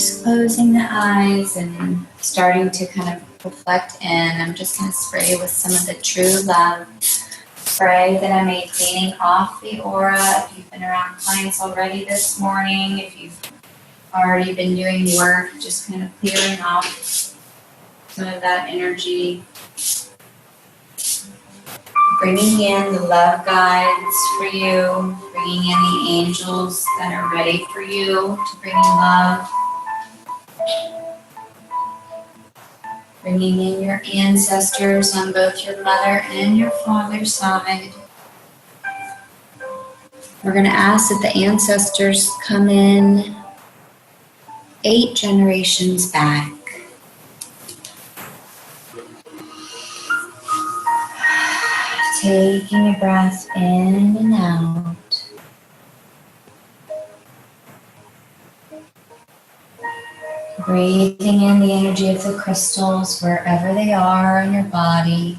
just closing the eyes and starting to kind of reflect in. I'm just going to spray with some of the True Love spray that I made, cleaning off the aura. If you've been around clients already this morning, if you've already been doing work, just kind of clearing off some of that energy. Bringing in the love guides for you, bringing in the angels that are ready for you to bring you love. Bringing in your ancestors on both your mother and your father's side. We're going to ask that the ancestors come in 8 generations back. Taking a breath in and out. Breathing in the energy of the crystals wherever they are in your body.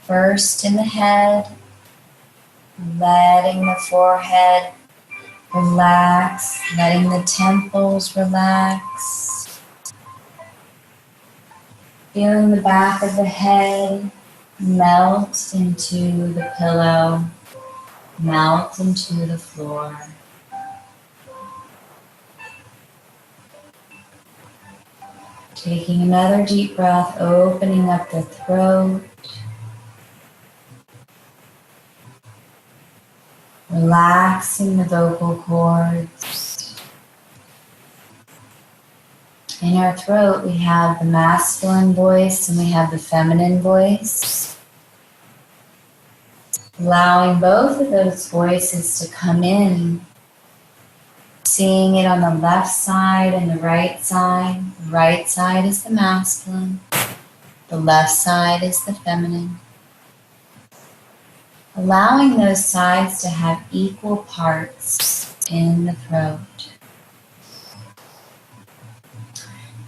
First in the head, letting the forehead relax, letting the temples relax. Feeling the back of the head melt into the pillow, melt into the floor. Taking another deep breath, opening up the throat. Relaxing the vocal cords. In our throat, we have the masculine voice and we have the feminine voice. Allowing both of those voices to come in. Seeing it on the left side and the right side. The right side is the masculine. The left side is the feminine. Allowing those sides to have equal parts in the throat.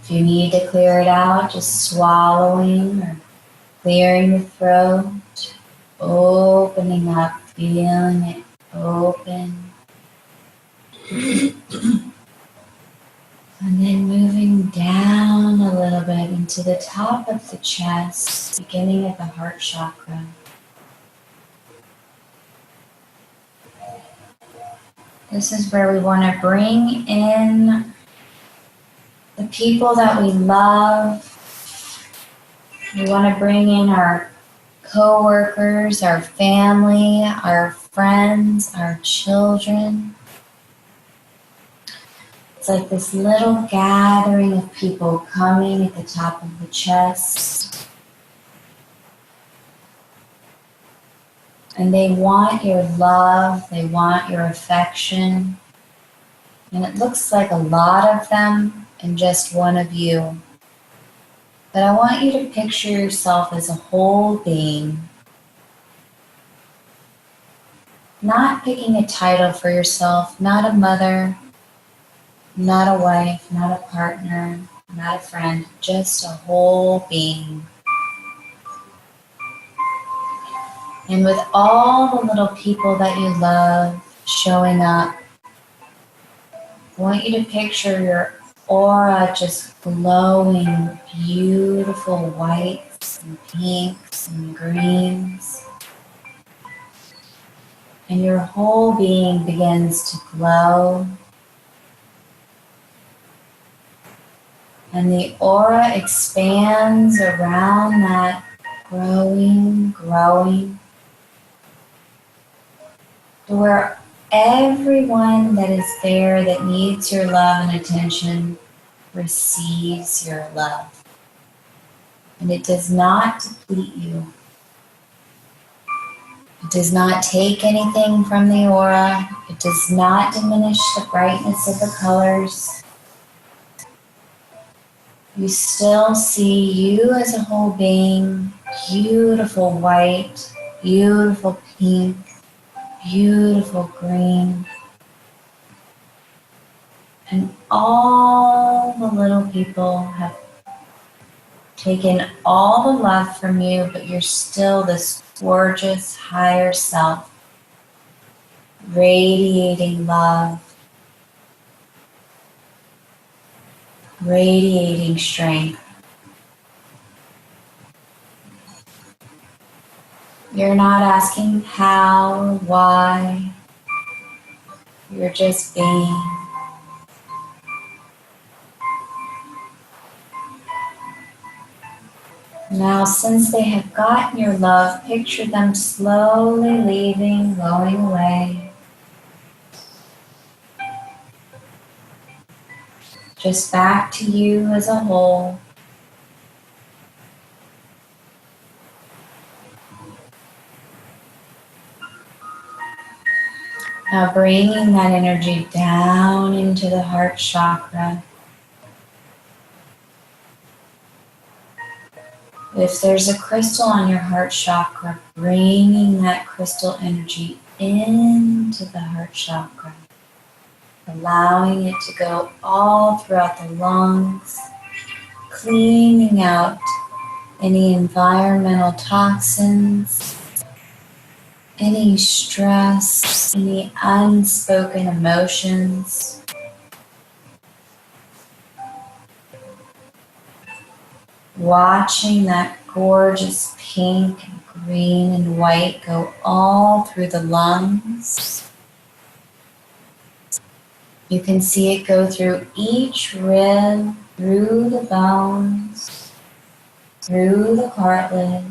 If you need to clear it out, just swallowing or clearing the throat, opening up, feeling it open. And then moving down a little bit into the top of the chest, beginning at the heart chakra. This is where we want to bring in the people that we love. We want to bring in our co-workers, our family, our friends, our children. It's like this little gathering of people coming at the top of the chest. And they want your love, they want your affection. And it looks like a lot of them and just one of you. But I want you to picture yourself as a whole being. Not picking a title for yourself, not a mother, not a wife, not a partner, not a friend, just a whole being. And with all the little people that you love showing up, I want you to picture your aura just glowing beautiful whites and pinks and greens. And your whole being begins to glow. And the aura expands around that growing, to where everyone that is there that needs your love and attention receives your love. And it does not deplete you. It does not take anything from the aura. It does not diminish the brightness of the colors. You still see you as a whole being, beautiful white, beautiful pink, beautiful green. And all the little people have taken all the love from you, but you're still this gorgeous higher self, radiating love. radiating strength. You're not asking how, why, you're just being. Now, since they have gotten your love, picture them slowly leaving, going away. Just back to you as a whole. Now bringing that energy down into the heart chakra. If there's a crystal on your heart chakra, bringing that crystal energy into the heart chakra, allowing it to go all throughout the lungs, cleaning out any environmental toxins, any stress, any unspoken emotions. Watching that gorgeous pink, green, and white go all through the lungs. You can see it go through each rib, through the bones, through the cartilage.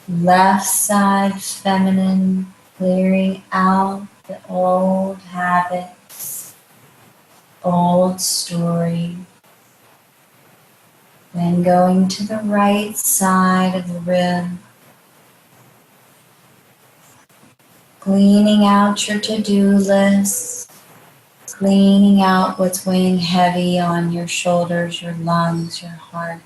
Left side feminine, clearing out the old habits, old story. Then going to the right side of the rib, cleaning out your to-do list, cleaning out what's weighing heavy on your shoulders, your lungs, your heart.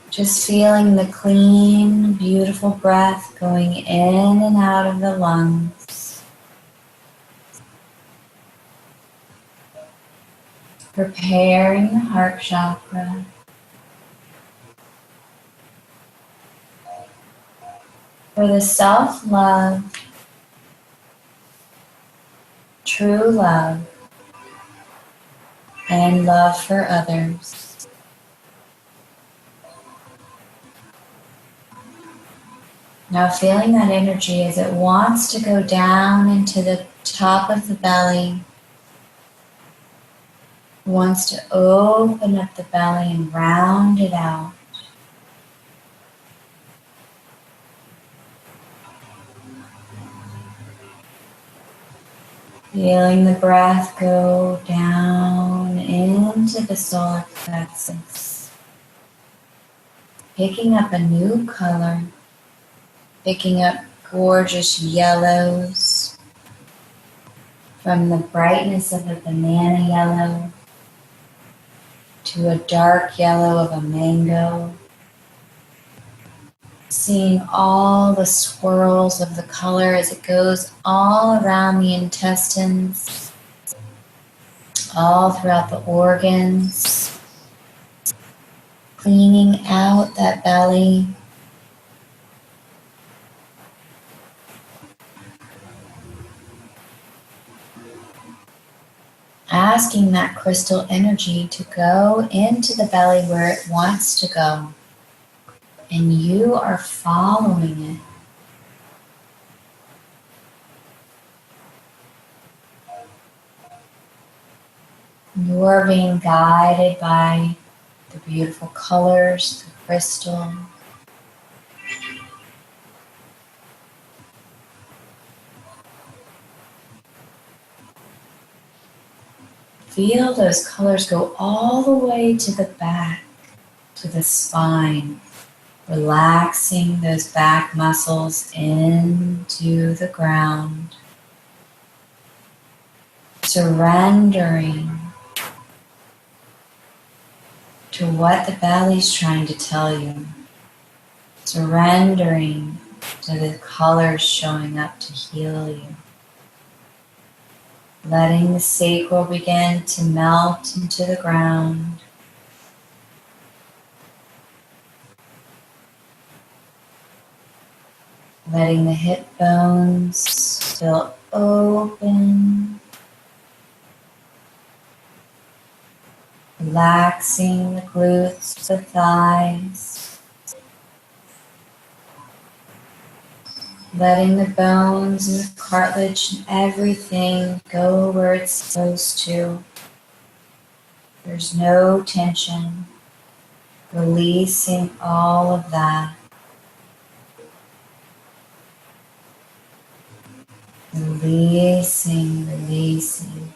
Just feeling the clean, beautiful breath going in and out of the lungs. Preparing the heart chakra. For the self-love, true love, and love for others. Now feeling that energy as it wants to go down into the top of the belly, wants to open up the belly and round it out. Feeling the breath go down into the solar plexus. Picking up a new color. Picking up gorgeous yellows. From the brightness of a banana yellow to a dark yellow of a mango. Seeing all the swirls of the color as it goes all around the intestines, all throughout the organs, cleaning out that belly. Asking that crystal energy to go into the belly where it wants to go. And you are following it. You are being guided by the beautiful colors, the crystal. Feel those colors go all the way to the back, to the spine. Relaxing those back muscles into the ground. Surrendering to what the belly's trying to tell you. Surrendering to the colors showing up to heal you. Letting the sacral begin to melt into the ground. letting the hip bones feel open, relaxing the glutes, the thighs, letting the bones and the cartilage and everything go where it's supposed to. There's no tension, releasing all of that. Releasing, releasing.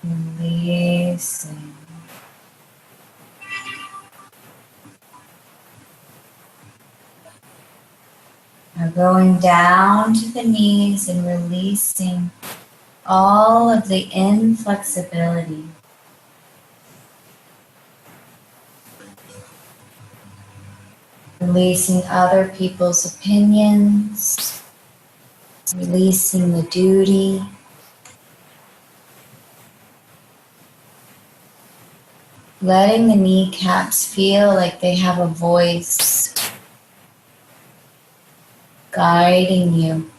Releasing. Now going down to the knees and releasing all of the inflexibility. Releasing other people's opinions. Releasing the duty. Letting the kneecaps feel like they have a voice guiding you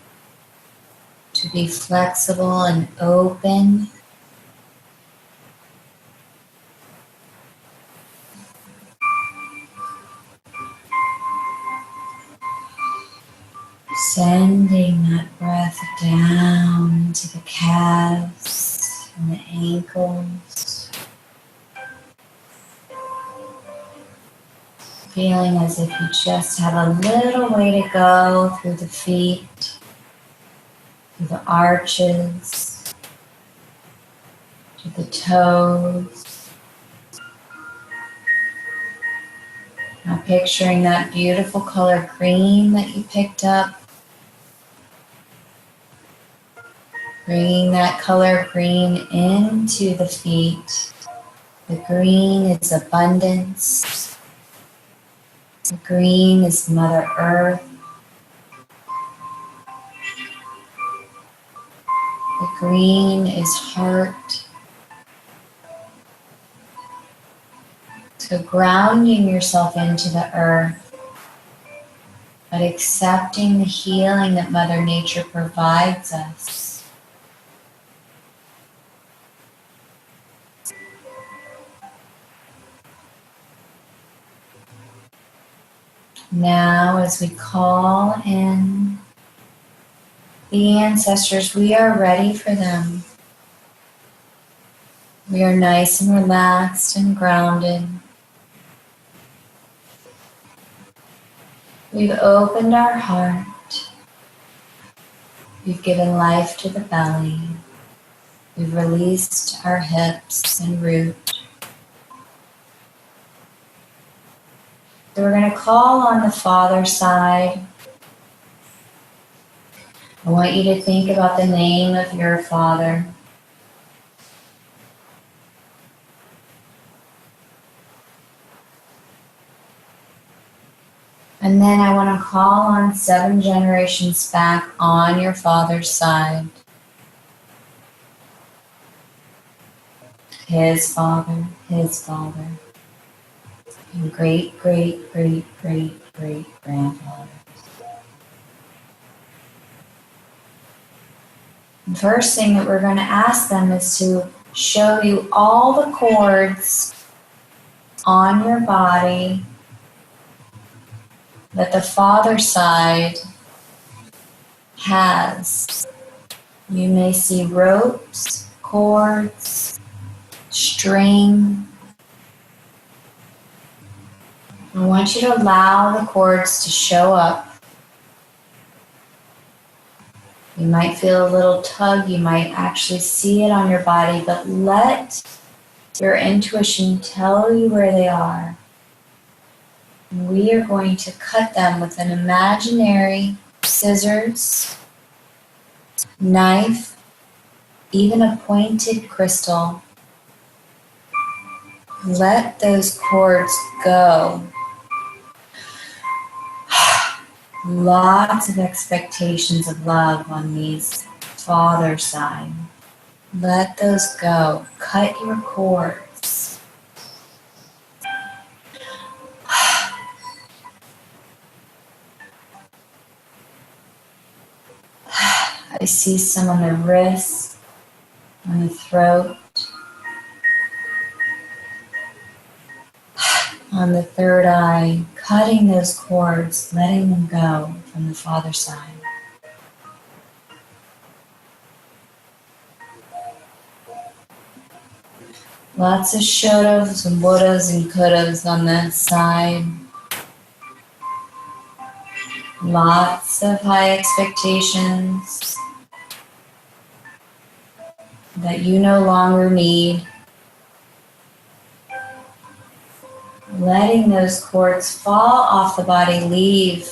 to be flexible and open. Sending that breath down into the calves and the ankles. Feeling as if you just have a little way to go through the feet, through the arches, to the toes. Now picturing that beautiful color green that you picked up. Bringing that color green into the feet. The green is abundance. The green is Mother Earth. The green is heart. So grounding yourself into the earth, but accepting the healing that Mother Nature provides us. Now, as we call in the ancestors, we are ready for them. We are nice and relaxed and grounded. We've opened our heart. We've given life to the belly. We've released our hips and root. So we're going to call on the father side. I want you to think about the name of your father. And then I want to call on 7 generations back on your father's side. His father, and great, great, great, great, great grandfather. The first thing that we're going to ask them is to show you all the cords on your body that the father side has. You may see ropes, cords, string. I want you to allow the cords to show up. You might feel a little tug, you might actually see it on your body, but let your intuition tell you where they are. And we are going to cut them with an imaginary scissors, knife, even a pointed crystal. Let those cords go. Lots of expectations of love on these father side. Let those go. Cut your cords. I see some on the wrist, on the throat, on the third eye, cutting those cords, letting them go from the father side. Lots of should'ves and would'ves and could'ves on that side. Lots of high expectations that you no longer need. Letting those cords fall off the body, leave,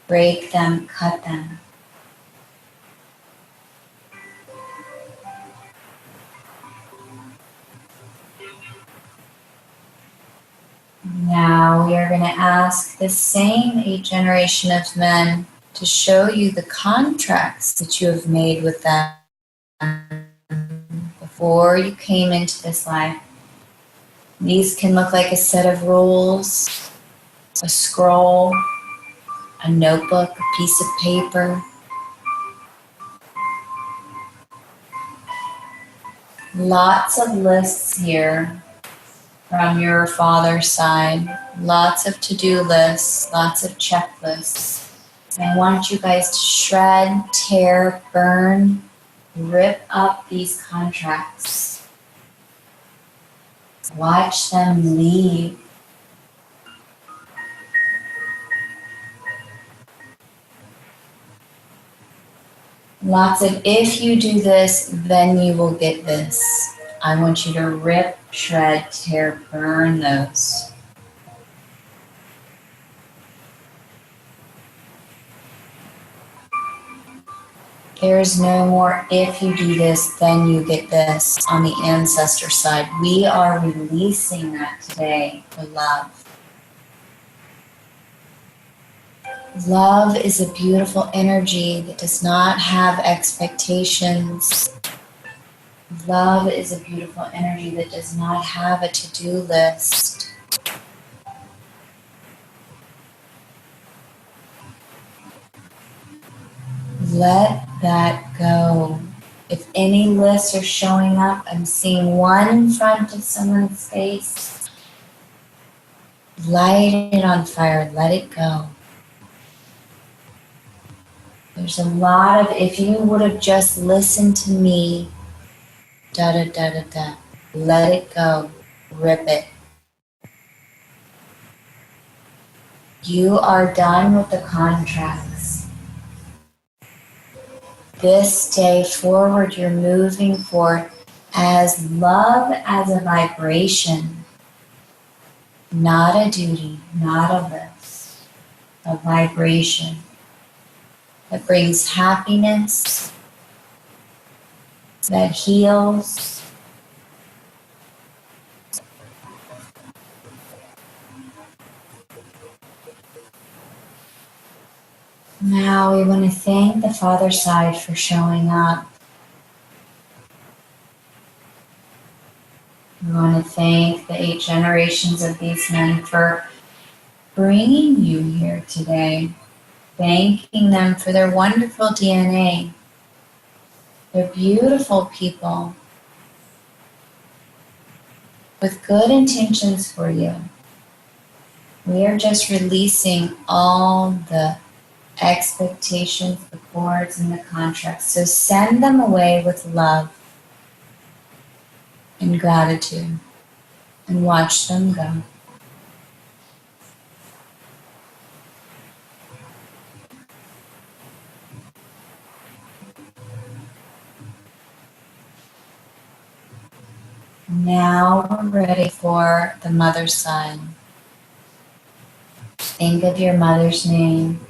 break them, cut them. Now we are going to ask the same 8 generation of men to show you the contracts that you have made with them before you came into this life. These can look like a set of rules, a scroll, a notebook, a piece of paper. Lots of lists here from your father's side. Lots of to-do lists, lots of checklists. And I want you guys to shred, tear, burn, rip up these contracts. Watch them leave. Lots of, if you do this, then you will get this. I want you to rip, shred, tear, burn those. There is no more, if you do this, then you get this on the ancestor side. We are releasing that today for love. Love is a beautiful energy that does not have expectations. Love is a beautiful energy that does not have a to-do list. Let that go. If any lists are showing up, I'm seeing one in front of someone's face. Light it on fire. Let it go. There's a lot of, if you would have just listened to me, da da da da da. Let it go. Rip it. You are done with the contracts. This day forward, you're moving forward as love, as a vibration, not a duty, not a list, a vibration that brings happiness, that heals. Now we want to thank the father side for showing up. We want to thank the 8 generations of these men for bringing you here today, thanking them for their wonderful DNA. They're beautiful people with good intentions for you. We are just releasing all the expectations, the cords, and the contracts. So send them away with love and gratitude and watch them go. Now we're ready for the mother's side. Think of your mother's name.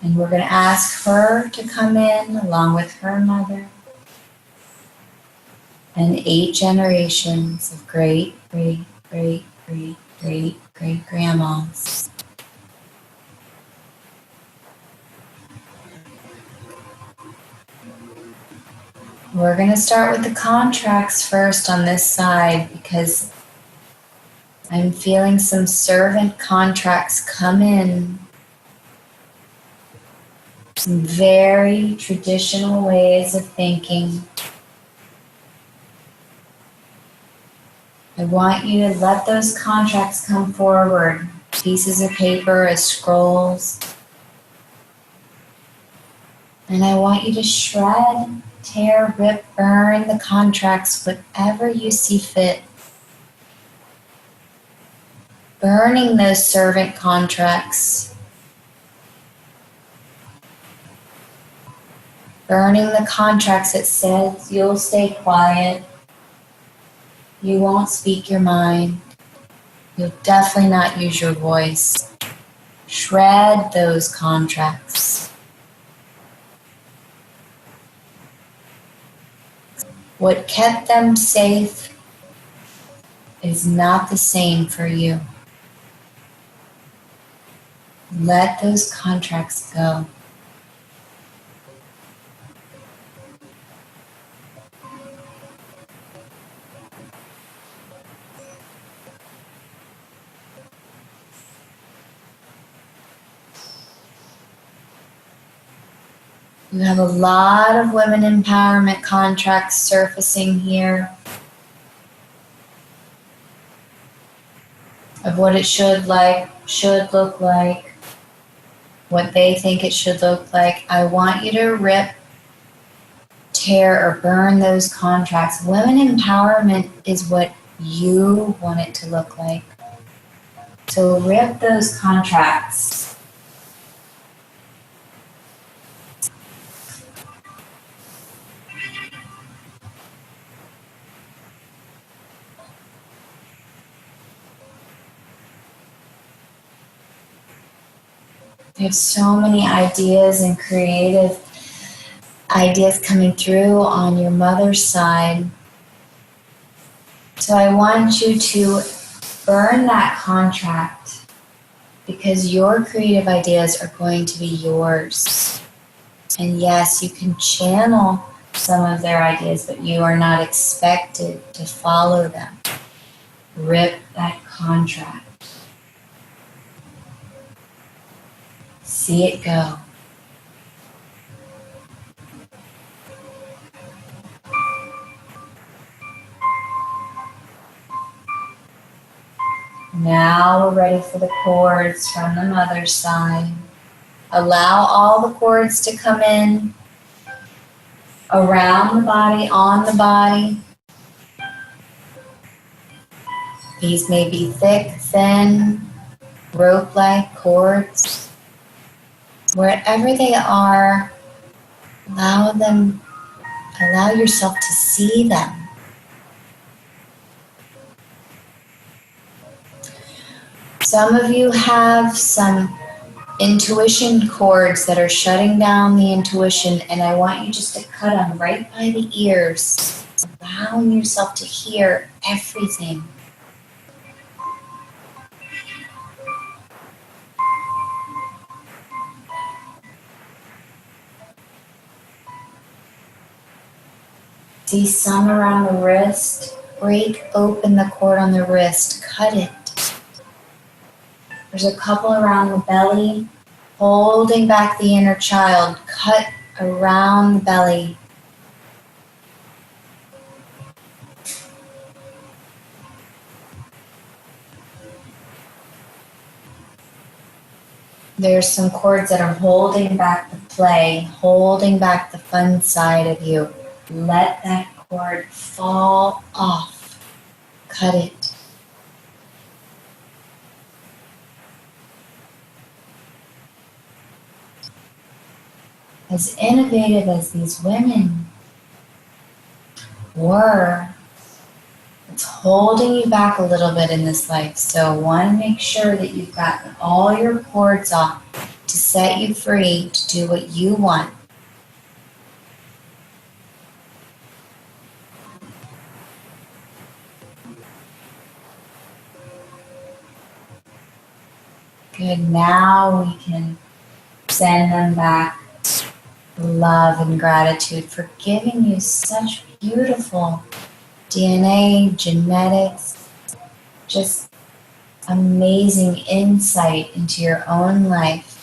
And we're going to ask her to come in along with her mother and 8 generations of great, great, great, great, great, great grandmas. We're going to start with the contracts first on this side because I'm feeling some servant contracts come in. Some very traditional ways of thinking. I want you to let those contracts come forward. Pieces of paper as scrolls. And I want you to shred, tear, rip, burn the contracts, whatever you see fit. Burning those servant contracts. Burning the contracts that says you'll stay quiet. You won't speak your mind. You'll definitely not use your voice. Shred those contracts. What kept them safe is not the same for you. Let those contracts go. You have a lot of women empowerment contracts surfacing here of what it should look like, what they think it should look like. I want you to rip, tear, or burn those contracts. Women empowerment is what you want it to look like. So rip those contracts. You have so many ideas and creative ideas coming through on your mother's side. So I want you to burn that contract because your creative ideas are going to be yours. And yes, you can channel some of their ideas, but you are not expected to follow them. Rip that contract. See it go. Now we're ready for the cords from the mother's side. Allow all the cords to come in around the body, on the body. These may be thick, thin, rope-like cords. Wherever they are, allow yourself to see them. Some of you have some intuition cords that are shutting down the intuition, and I want you just to cut them right by the ears, allowing yourself to hear everything. See some around the wrist. Break open the cord on the wrist. Cut it. There's a couple around the belly, holding back the inner child. Cut around the belly. There's some cords that are holding back the play, holding back the fun side of you. Let that cord fall off. Cut it. As innovative as these women were, it's holding you back a little bit in this life. So want to make sure that you've gotten all your cords off to set you free to do what you want. Good, now we can send them back love and gratitude for giving you such beautiful DNA, genetics, just amazing insight into your own life.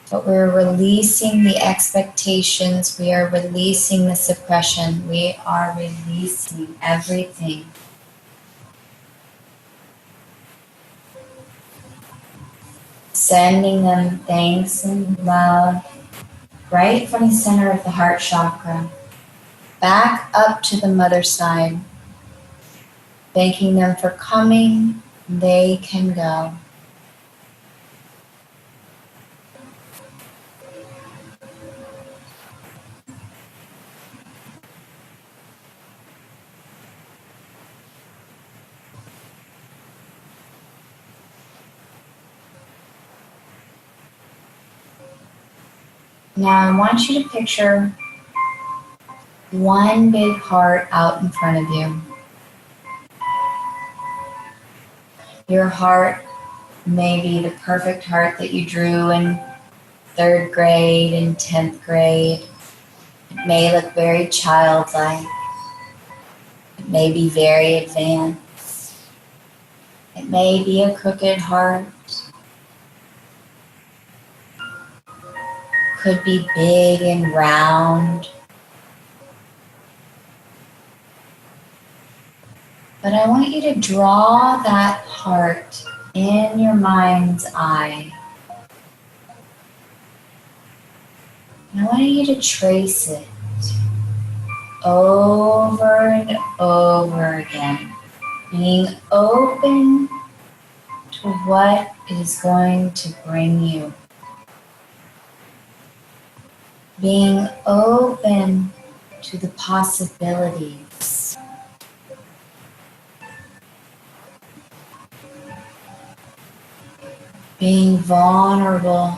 But we're releasing the expectations, we are releasing the suppression, we are releasing everything. Sending them thanks and love right from the center of the heart chakra, back up to the mother side, thanking them for coming, they can go. Now I want you to picture one big heart out in front of you. Your heart may be the perfect heart that you drew in 3rd grade and 10th grade. It may look very childlike. It may be very advanced. It may be a crooked heart. Could be big and round. But I want you to draw that heart in your mind's eye. And I want you to trace it over and over again, being open to what is going to bring you. Being open to the possibilities. Being vulnerable.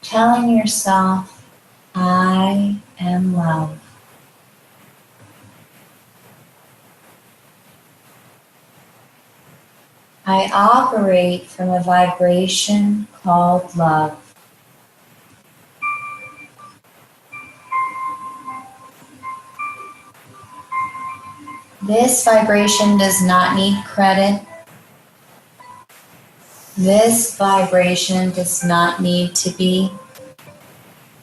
Telling yourself, I am love. I operate from a vibration called love. This vibration does not need credit. This vibration does not need to be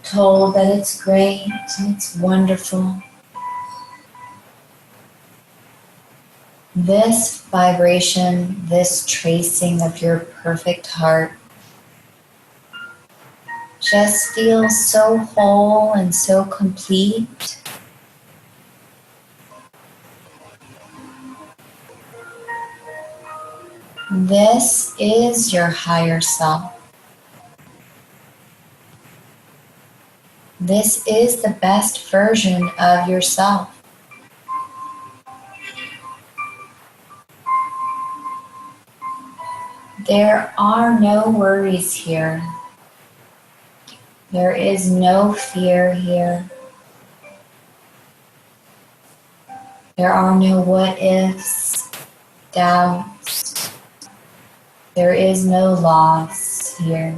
told that it's great and it's wonderful. This vibration, this tracing of your perfect heart just feels so whole and so complete. This is your higher self. This is the best version of yourself. There are no worries here. There is no fear here. There are no what ifs, doubts. There is no loss here.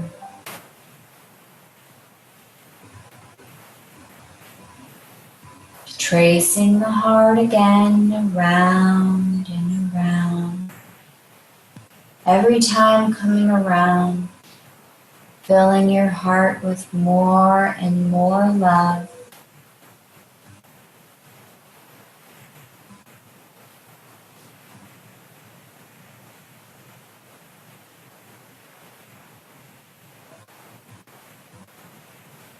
Tracing the heart again, around and around. Every time coming around, filling your heart with more and more love.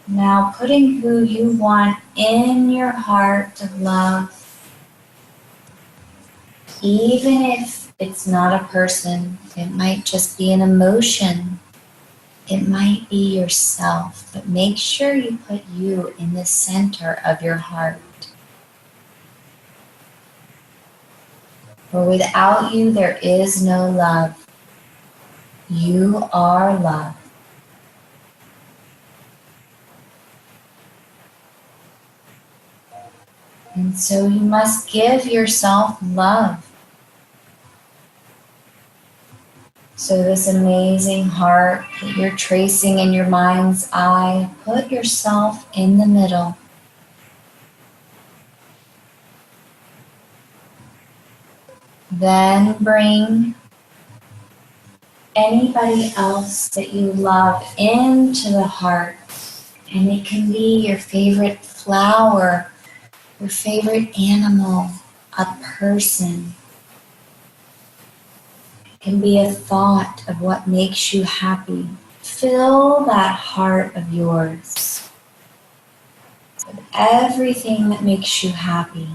Now putting who you want in your heart of love, even if it's not a person, it might just be an emotion. It might be yourself, but make sure you put you in the center of your heart. For without you, there is no love. You are love. And so you must give yourself love. So this amazing heart that you're tracing in your mind's eye, put yourself in the middle. Then bring anybody else that you love into the heart. And it can be your favorite flower, your favorite animal, a person. It can be a thought of what makes you happy. Fill that heart of yours with everything that makes you happy.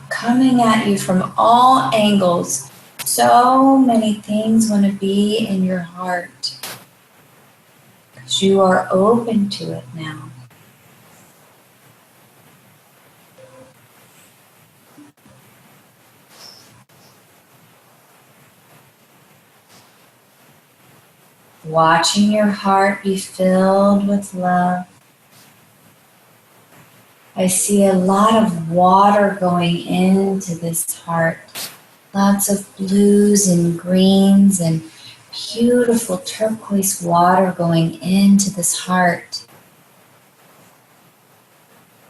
Coming at you from all angles, so many things want to be in your heart because you are open to it now. Watching your heart be filled with love. I see a lot of water going into this heart. Lots of blues and greens and beautiful turquoise water going into this heart.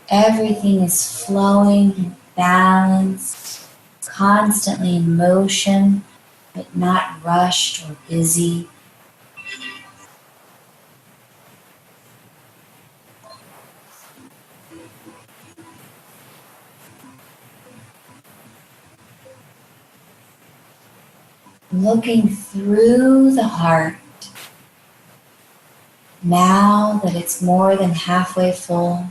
Everything is flowing and balanced, constantly in motion, but not rushed or busy. Looking through the heart, now that it's more than halfway full,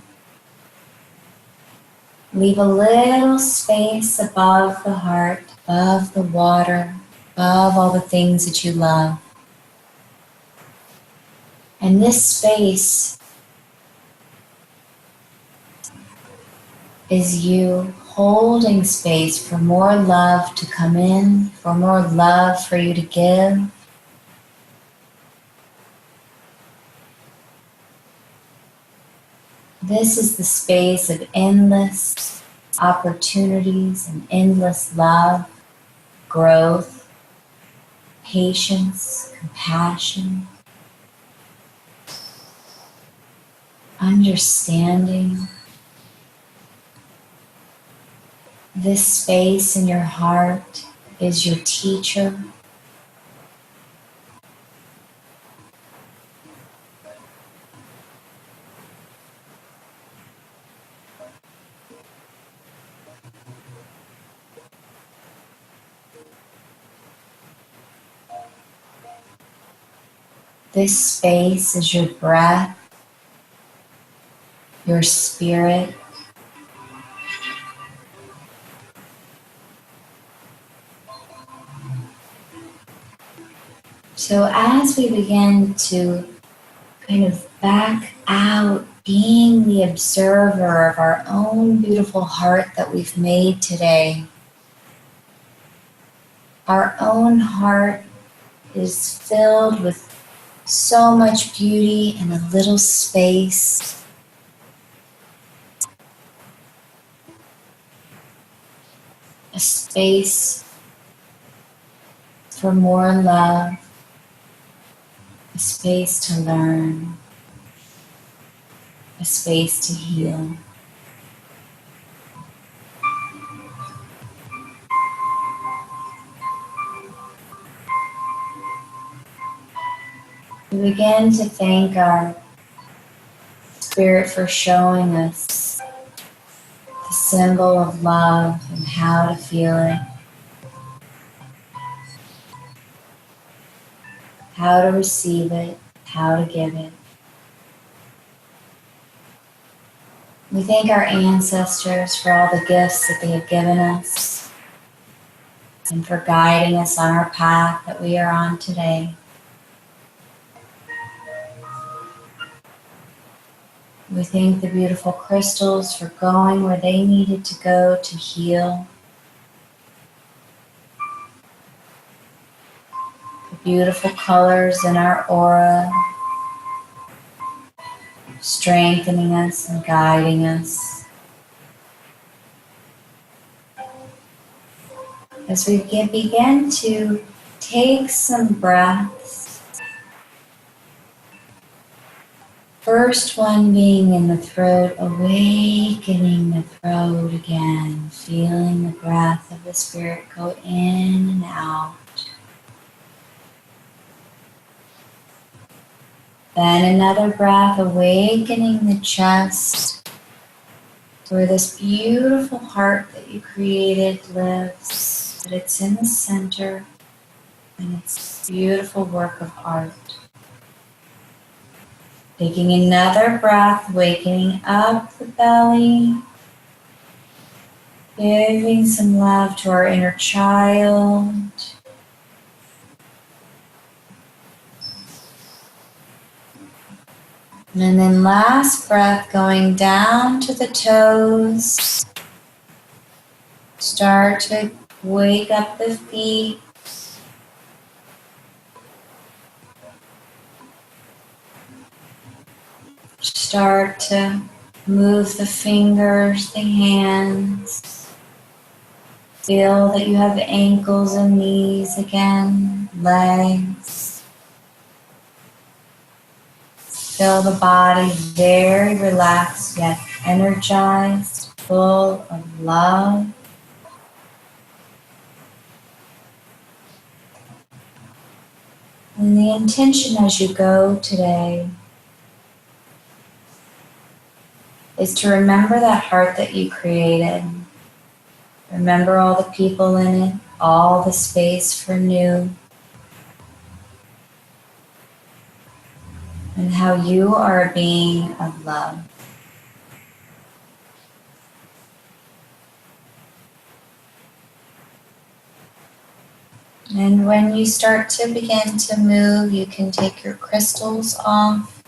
leave a little space above the heart, above the water, above all the things that you love. And this space is you holding space for more love to come in, for more love for you to give. This is the space of endless opportunities and endless love, growth, patience, compassion, understanding. This space in your heart is your teacher. This space is your breath, your spirit. So as we begin to kind of back out, being the observer of our own beautiful heart that we've made today, our own heart is filled with so much beauty and a little space. A space for more love, a space to learn, a space to heal. We begin to thank our Spirit for showing us the symbol of love and how to feel it, how to receive it, how to give it. We thank our ancestors for all the gifts that they have given us and for guiding us on our path that we are on today. We thank the beautiful crystals for going where they needed to go to heal. The beautiful colors in our aura, strengthening us and guiding us. as we begin to take some breaths. First one being in the throat, awakening the throat again, feeling the breath of the Spirit go in and out. Then another breath, awakening the chest, where this beautiful heart that you created lives, but it's in the center, and it's a beautiful work of art. Taking another breath, waking up the belly, giving some love to our inner child. And then last breath, going down to the toes. Start to wake up the feet. Start to move the fingers, the hands. Feel that you have ankles and knees again, legs. Feel the body very relaxed yet energized, full of love. And the intention as you go today is to remember that heart that you created. Remember all the people in it, all the space for new. And how you are a being of love. And when you start to begin to move, you can take your crystals off.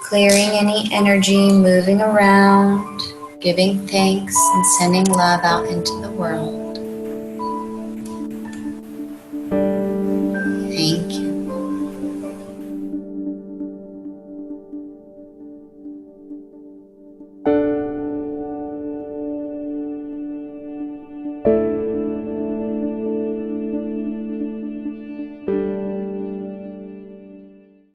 Clearing any energy, moving around, giving thanks, and sending love out into the world.